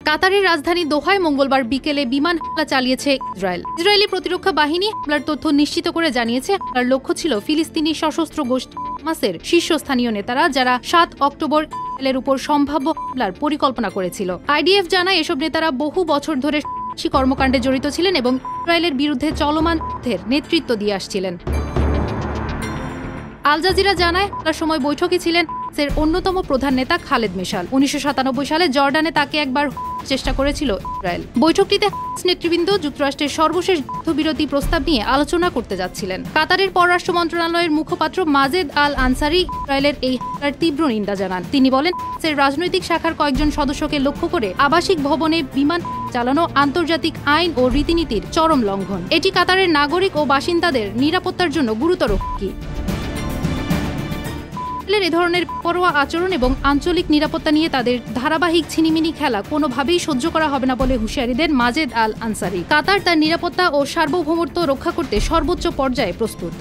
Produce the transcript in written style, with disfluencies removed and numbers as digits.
কাতারের রাজধানী দোহায় মঙ্গলবার বিকেলে বিমান হামলা চালিয়েছে ইসরায়েল। ইসরায়েলি প্রতিরক্ষা বাহিনী হামলার তথ্য নিশ্চিত করে জানিয়েছে, হামলার লক্ষ্য ছিল ফিলিস্তিনি সশস্ত্র গোষ্ঠী হামাসের শীর্ষস্থানীয় নেতারা, যারা ৭ অক্টোবর ইসরায়েলের উপর সম্ভাব্য হামলার পরিকল্পনা করেছিল। আইডিএফ জানায়, এসব নেতারা বহু বছর ধরে সন্ত্রাসী কর্মকাণ্ডে জড়িত ছিলেন এবং ইসরায়েলের বিরুদ্ধে চলমান যুদ্ধের নেতৃত্ব দিয়ে আসছিলেন। আল জাজিরা জানায়, হামলার সময় বৈঠকে ছিলেন এর অন্যতম প্রধান নেতা খালেদ মেশাল। ১৯৯৭ সালে জর্ডানে তাকে একবার চেষ্টা করেছিল ইসরায়েল। বৈঠকটিতে নেতৃবৃন্দ যুক্তরাষ্ট্রের সর্বশেষ যুদ্ধবিরতি প্রস্তাব নিয়ে আলোচনা করতে যাচ্ছিলেন। কাতারের পররাষ্ট্র মন্ত্রণালয়ের মুখপাত্র মাজেদ আল আনসারি ইসরায়েলের এই হামলার তীব্র নিন্দা জানান। তিনি বলেন, রাজনৈতিক শাখার কয়েকজন সদস্যকে লক্ষ্য করে আবাসিক ভবনে বিমান চালানো আন্তর্জাতিক আইন ও রীতিনীতির চরম লঙ্ঘন। এটি কাতারের নাগরিক ও বাসিন্দাদের নিরাপত্তার জন্য গুরুতর হুমকি। এ ধরনের পরোয়া আচরণ এবং আঞ্চলিক নিরাপত্তা নিয়ে তাদের ধারাবাহিক ছিনিমিনি খেলা কোনোভাবেই সহ্য করা হবে না বলে হুঁশিয়ারি দেন মাজেদ আল আনসারি। কাতার তার নিরাপত্তা ও সার্বভৌমত্ব রক্ষা করতে সর্বোচ্চ পর্যায়ে প্রস্তুত।